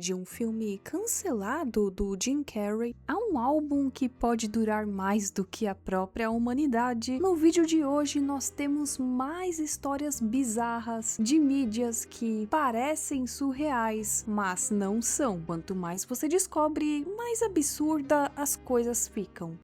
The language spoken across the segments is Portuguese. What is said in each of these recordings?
De um filme cancelado do Jim Carrey a um álbum que pode durar mais do que a própria humanidade, no vídeo de hoje nós temos mais histórias bizarras de mídias que parecem surreais, mas não são. Quanto mais você descobre, mais absurda as coisas ficam.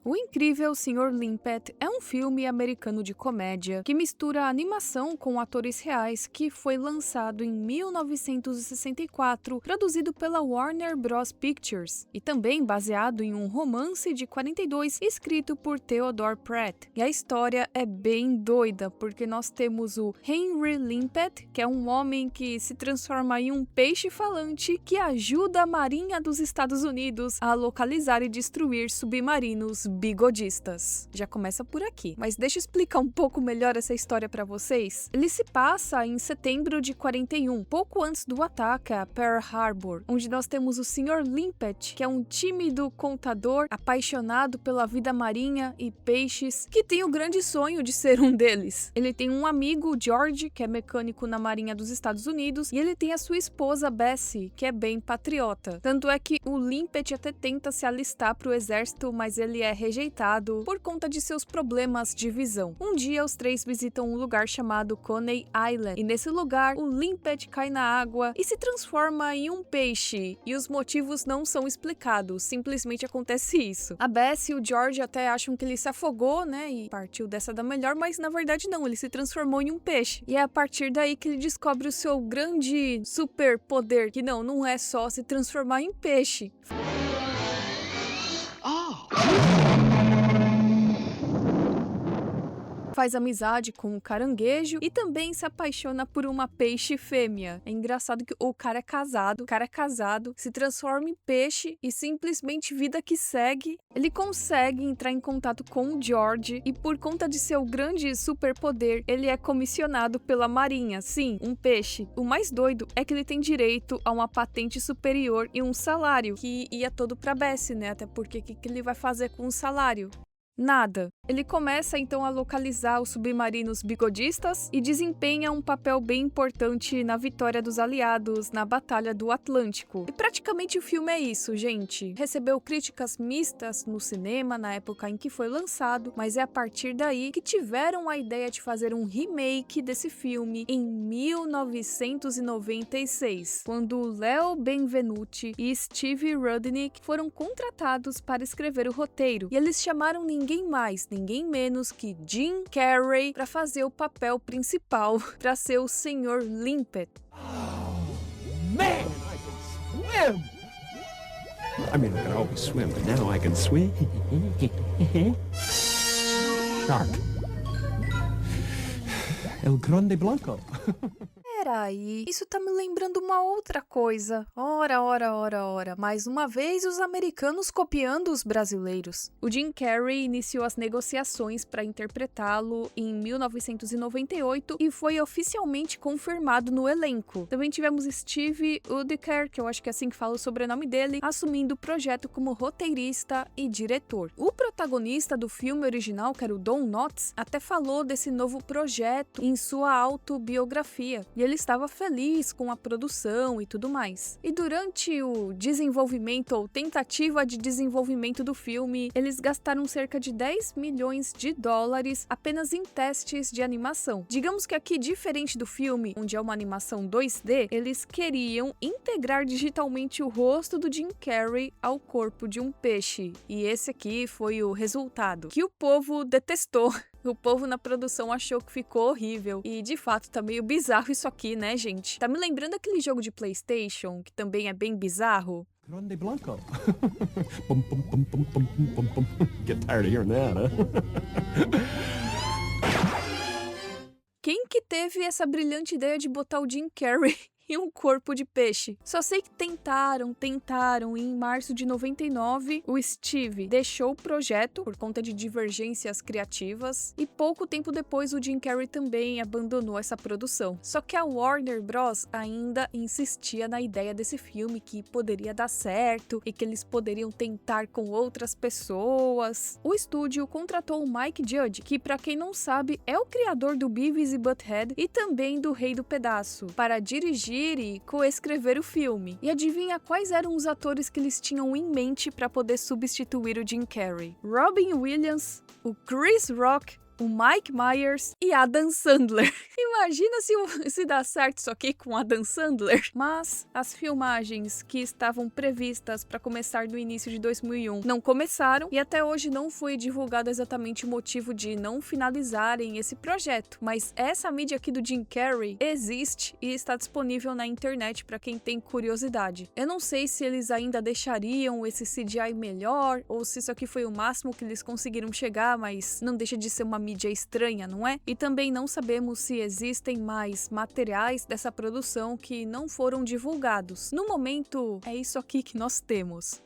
O Incrível Sr. Limpet é um filme americano de comédia que mistura animação com atores reais que foi lançado em 1964, produzido pela Warner Bros. Pictures, e também baseado em um romance de 42 escrito por Theodore Pratt. E a história é bem doida, porque nós temos o Henry Limpet, que é um homem que se transforma em um peixe falante que ajuda a Marinha dos Estados Unidos a localizar e destruir submarinos bigodistas. Já começa por aqui, mas deixa eu explicar um pouco melhor essa história pra vocês. Ele se passa em setembro de 41, pouco antes do ataque a Pearl Harbor, onde nós temos o Sr. Limpet, que é um tímido contador apaixonado pela vida marinha e peixes, que tem o grande sonho de ser um deles. Ele tem um amigo, George, que é mecânico na Marinha dos Estados Unidos, e ele tem a sua esposa, Bessie, que é bem patriota. Tanto é que o Limpet até tenta se alistar pro exército, mas ele é rejeitado por conta de seus problemas de visão. Um dia, os três visitam um lugar chamado Coney Island, e nesse lugar, o Limpet cai na água e se transforma em um peixe, e os motivos não são explicados, simplesmente acontece isso. A Bessie e o George até acham que ele se afogou, né, e partiu dessa da melhor, mas na verdade não, ele se transformou em um peixe. E é a partir daí que ele descobre o seu grande superpoder, que não é só se transformar em peixe. Faz amizade com o caranguejo e também se apaixona por uma peixe fêmea. É engraçado que o cara é casado, se transforma em peixe e simplesmente vida que segue. Ele consegue entrar em contato com o George e por conta de seu grande superpoder, ele é comissionado pela Marinha. Sim, um peixe. O mais doido é que ele tem direito a uma patente superior e um salário que ia todo pra Bessie, né? Até porque o que ele vai fazer com o salário? Nada. Ele começa então a localizar os submarinos bigodistas e desempenha um papel bem importante na vitória dos aliados na Batalha do Atlântico. E praticamente o filme é isso, gente. Recebeu críticas mistas no cinema na época em que foi lançado, mas é a partir daí que tiveram a ideia de fazer um remake desse filme em 1996, quando Leo Benvenuti e Steve Rudnick foram contratados para escrever o roteiro, e eles chamaram ninguém mais, ninguém menos que Jim Carrey para fazer o papel principal, para ser o Sr. Limpet. Man, I can swim! I mean, I could always swim, but now I can swim. Shark. El Grande Blanco. Peraí, isso tá me lembrando uma outra coisa. Ora. Mais uma vez, os americanos copiando os brasileiros. O Jim Carrey iniciou as negociações para interpretá-lo em 1998 e foi oficialmente confirmado no elenco. Também tivemos Steve Whittaker, que eu acho que é assim que fala o sobrenome dele, assumindo o projeto como roteirista e diretor. O protagonista do filme original, que era o Don Knotts, até falou desse novo projeto em sua autobiografia. E ele estava feliz com a produção e tudo mais. E durante o desenvolvimento ou tentativa de desenvolvimento do filme, eles gastaram cerca de 10 milhões de dólares apenas em testes de animação. Digamos que aqui, diferente do filme, onde é uma animação 2D, eles queriam integrar digitalmente o rosto do Jim Carrey ao corpo de um peixe. E esse aqui foi o resultado, que o povo detestou. O povo na produção achou que ficou horrível. E, de fato, tá meio bizarro isso aqui, né, gente? Tá me lembrando aquele jogo de PlayStation, que também é bem bizarro? Grande Blanco. Bum, bum, bum, bum, bum, bum, bum. Get tired of hearing that, huh? Quem que teve essa brilhante ideia de botar o Jim Carrey e um corpo de peixe. Só sei que tentaram, e em março de 99, o Steve deixou o projeto por conta de divergências criativas, e pouco tempo depois o Jim Carrey também abandonou essa produção. Só que a Warner Bros. Ainda insistia na ideia desse filme, que poderia dar certo e que eles poderiam tentar com outras pessoas. O estúdio contratou o Mike Judge, que pra quem não sabe é o criador do Beavis e Butthead e também do Rei do Pedaço, para dirigir e coescrever o filme. E adivinha quais eram os atores que eles tinham em mente para poder substituir o Jim Carrey? Robin Williams, o Chris Rock, o Mike Myers e Adam Sandler. Imagina se dá certo isso aqui com Adam Sandler. Mas as filmagens que estavam previstas para começar no início de 2001 não começaram, e até hoje não foi divulgado exatamente o motivo de não finalizarem esse projeto. Mas essa mídia aqui do Jim Carrey existe e está disponível na internet para quem tem curiosidade. Eu não sei se eles ainda deixariam esse CGI melhor ou se isso aqui foi o máximo que eles conseguiram chegar, mas não deixa de ser uma mídia estranha, não é? E também não sabemos se existem mais materiais dessa produção que não foram divulgados. No momento, é isso aqui que nós temos.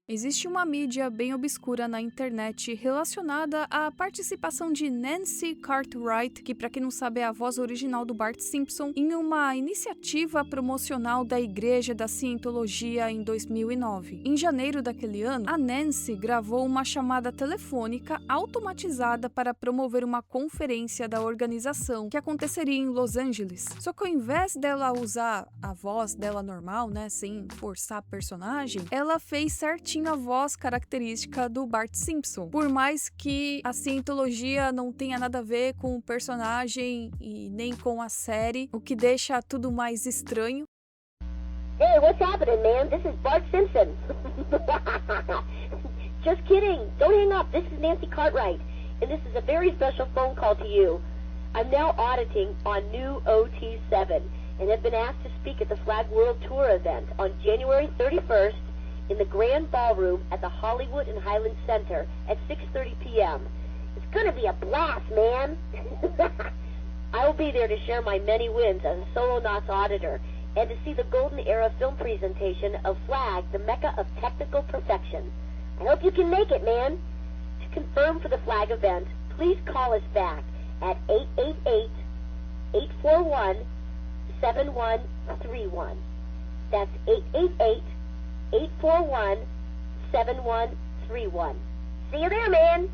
Existe uma mídia bem obscura na internet relacionada à participação de Nancy Cartwright, que para quem não sabe é a voz original do Bart Simpson, em uma iniciativa promocional da Igreja da Cientologia em 2009. Em janeiro daquele ano, a Nancy gravou uma chamada telefônica automatizada para promover uma conferência da organização que aconteceria em Los Angeles. Só que ao invés dela usar a voz dela normal, né, sem forçar a personagem, ela fez certinho a voz característica do Bart Simpson. Por mais que a cientologia não tenha nada a ver com o personagem e nem com a série, o que deixa tudo mais estranho. Hey, what's happening, man? This is Bart Simpson. Just kidding. Don't hang up. This is Nancy Cartwright, and this is a very special phone call to you. I'm now auditing on new OT7 and have been asked to speak at the Flag World Tour event on January 31st in the Grand Ballroom at the Hollywood and Highland Center at 6:30 p.m. It's gonna be a blast, man! I will be there to share my many wins as a Solo Knots auditor and to see the Golden Era film presentation of Flag, the Mecca of Technical Perfection. I hope you can make it, man! To confirm for the Flag event, please call us back at 888-841-7131. That's 888-841-7131. See you there, man!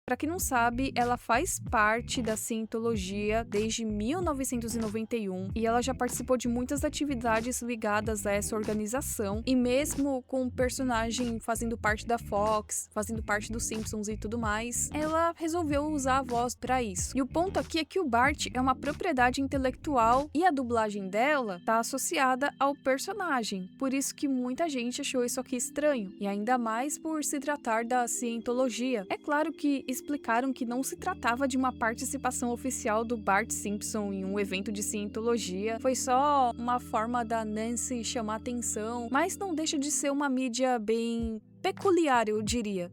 Para quem não sabe, ela faz parte da Cientologia desde 1991 e ela já participou de muitas atividades ligadas a essa organização, e mesmo com o personagem fazendo parte da Fox, fazendo parte dos Simpsons e tudo mais, ela resolveu usar a voz para isso. E o ponto aqui é que o Bart é uma propriedade intelectual e a dublagem dela está associada ao personagem, por isso que muita gente achou isso aqui estranho, e ainda mais por se tratar da Cientologia. É claro que explicaram que não se tratava de uma participação oficial do Bart Simpson em um evento de cientologia, foi só uma forma da Nancy chamar atenção, mas não deixa de ser uma mídia bem peculiar, eu diria.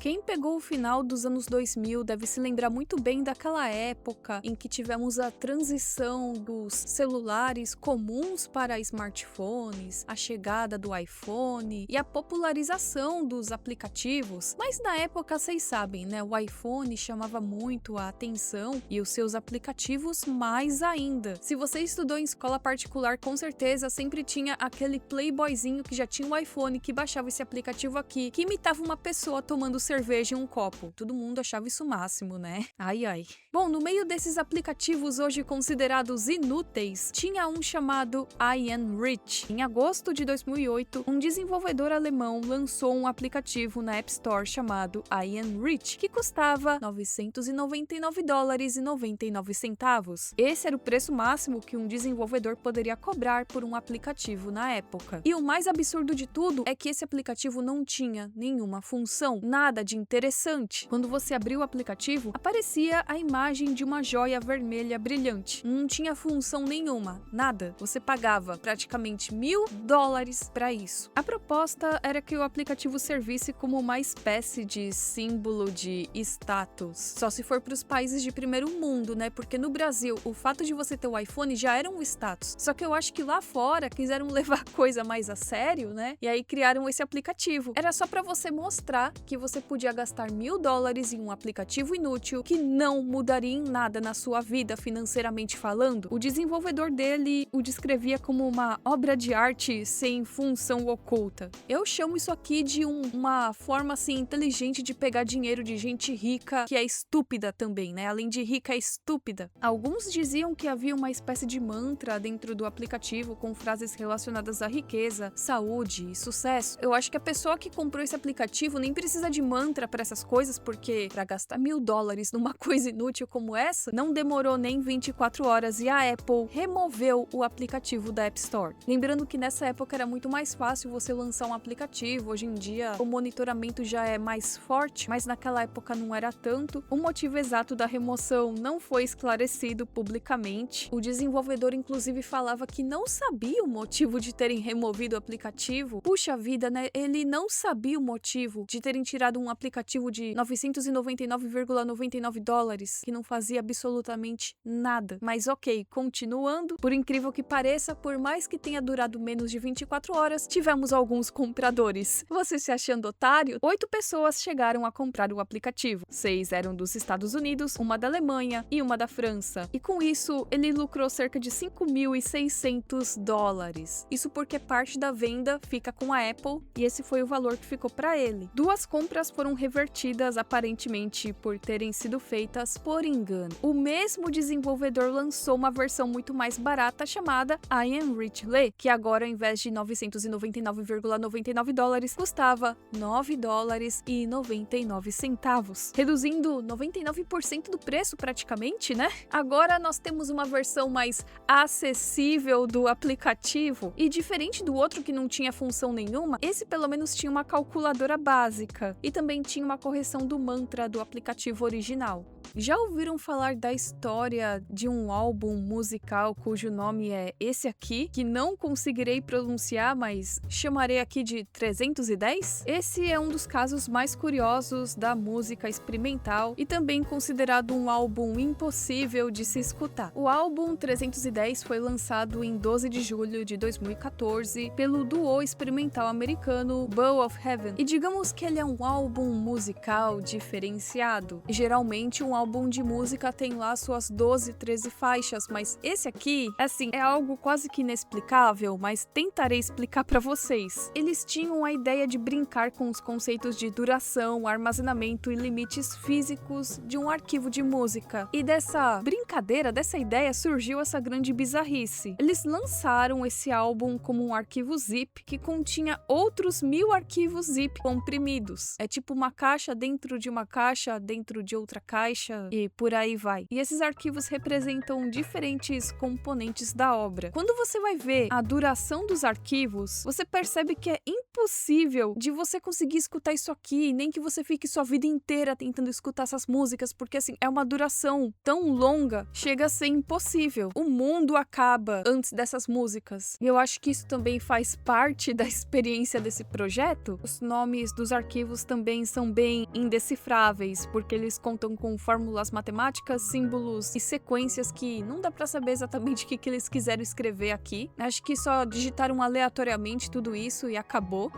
Quem pegou o final dos anos 2000 deve se lembrar muito bem daquela época em que tivemos a transição dos celulares comuns para smartphones, a chegada do iPhone e a popularização dos aplicativos. Mas na época, vocês sabem, né? O iPhone chamava muito a atenção e os seus aplicativos mais ainda. Se você estudou em escola particular, com certeza sempre tinha aquele playboyzinho que já tinha um iPhone, que baixava esse aplicativo aqui, que imitava uma pessoa tomando cerveja em um copo. Todo mundo achava isso o máximo, né? Ai, ai. Bom, no meio desses aplicativos hoje considerados inúteis, tinha um chamado I Am Rich. Em agosto de 2008, um desenvolvedor alemão lançou um aplicativo na App Store chamado I Am Rich, que custava $999,99. Esse era o preço máximo que um desenvolvedor poderia cobrar por um aplicativo na época. E o mais absurdo de tudo é que esse aplicativo não tinha nenhuma função, nada nada de interessante. Quando você abria o aplicativo, aparecia a imagem de uma joia vermelha brilhante. Não tinha função nenhuma, nada. Você pagava praticamente $1.000 para isso. A proposta era que o aplicativo servisse como uma espécie de símbolo de status. Só se for para os países de primeiro mundo, né? Porque no Brasil, o fato de você ter o iPhone já era um status. Só que eu acho que lá fora quiseram levar a coisa mais a sério, né? E aí criaram esse aplicativo. Era só para você mostrar que você podia gastar $1.000 em um aplicativo inútil que não mudaria em nada na sua vida financeiramente falando. O desenvolvedor dele o descrevia como uma obra de arte sem função oculta. Eu chamo isso aqui de uma forma assim inteligente de pegar dinheiro de gente rica que é estúpida também, né? Além de rica, é estúpida. Alguns diziam que havia uma espécie de mantra dentro do aplicativo com frases relacionadas à riqueza, saúde e sucesso. Eu acho que a pessoa que comprou esse aplicativo nem precisa de mantra para essas coisas, porque para gastar $1.000 numa coisa inútil como essa, não demorou nem 24 horas e a Apple removeu o aplicativo da App Store. Lembrando que nessa época era muito mais fácil você lançar um aplicativo. Hoje em dia o monitoramento já é mais forte, mas naquela época não era tanto. O motivo exato da remoção não foi esclarecido publicamente. O desenvolvedor inclusive falava que não sabia o motivo de terem removido o aplicativo. Puxa vida, né? Ele não sabia o motivo de terem tirado um aplicativo de $999,99 que não fazia absolutamente nada. Mas ok, continuando, por incrível que pareça, por mais que tenha durado menos de 24 horas, tivemos alguns compradores. Você se achando otário? 8 pessoas chegaram a comprar o aplicativo. 6 eram dos Estados Unidos, uma da Alemanha e uma da França. E com isso, ele lucrou cerca de $5.600. Isso porque parte da venda fica com a Apple e esse foi o valor que ficou para ele. 2 compras foram revertidas aparentemente por terem sido feitas por engano. O mesmo desenvolvedor lançou uma versão muito mais barata chamada I Am Richly, que agora ao invés de $999,99 custava $9,99, reduzindo 99% do preço praticamente, né? Agora nós temos uma versão mais acessível do aplicativo e diferente do outro que não tinha função nenhuma, esse pelo menos tinha uma calculadora básica e também tinha uma correção do mantra do aplicativo original. Já ouviram falar da história de um álbum musical cujo nome é esse aqui, que não conseguirei pronunciar, mas chamarei aqui de 310? Esse é um dos casos mais curiosos da música experimental e também considerado um álbum impossível de se escutar. O álbum 310 foi lançado em 12 de julho de 2014 pelo duo experimental americano Bow of Heaven, e digamos que ele é um álbum musical diferenciado. Geralmente um álbum de música tem lá suas 12, 13 faixas, mas esse aqui, assim, é algo quase que inexplicável, mas tentarei explicar para vocês. Eles tinham a ideia de brincar com os conceitos de duração, armazenamento e limites físicos de um arquivo de música. E dessa brincadeira, dessa ideia, surgiu essa grande bizarrice. Eles lançaram esse álbum como um arquivo zip que continha outros 1000 arquivos zip comprimidos. É tipo uma caixa dentro de uma caixa, dentro de outra caixa, e por aí vai. E esses arquivos representam diferentes componentes da obra. Quando você vai ver a duração dos arquivos, você percebe que é impossível de você conseguir escutar isso aqui, nem que você fique sua vida inteira tentando escutar essas músicas, porque assim, é uma duração tão longa, chega a ser impossível. O mundo acaba antes dessas músicas. E eu acho que isso também faz parte da experiência desse projeto. Os nomes dos arquivos também são bem indecifráveis, porque eles contam com fórmulas matemáticas, símbolos e sequências que não dá pra saber exatamente o que eles quiseram escrever aqui. Acho que só digitaram aleatoriamente tudo isso e acabou.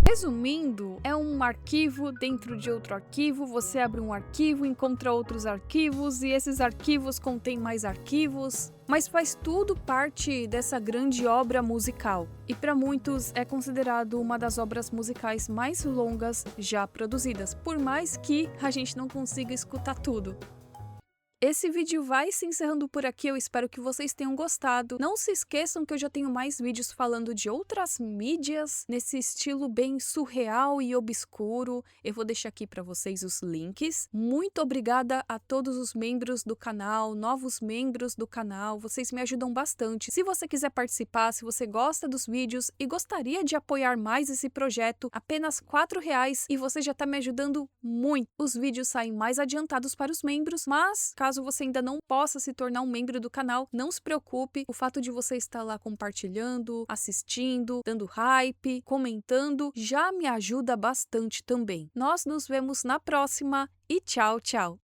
Resumindo, é um arquivo dentro de outro arquivo, você abre um arquivo, encontra outros arquivos e esses arquivos contêm mais arquivos, mas faz tudo parte dessa grande obra musical. E para muitos é considerado uma das obras musicais mais longas já produzidas, por mais que a gente não consiga escutar tudo. Esse vídeo vai se encerrando por aqui, eu espero que vocês tenham gostado. Não se esqueçam que eu já tenho mais vídeos falando de outras mídias, nesse estilo bem surreal e obscuro. Eu vou deixar aqui para vocês os links. Muito obrigada a todos os membros do canal, novos membros do canal, vocês me ajudam bastante. Se você quiser participar, se você gosta dos vídeos e gostaria de apoiar mais esse projeto, apenas R$4 e você já está me ajudando muito. Os vídeos saem mais adiantados para os membros, mas caso você ainda não possa se tornar um membro do canal, não se preocupe, o fato de você estar lá compartilhando, assistindo, dando hype, comentando, já me ajuda bastante também. Nós nos vemos na próxima e tchau, tchau!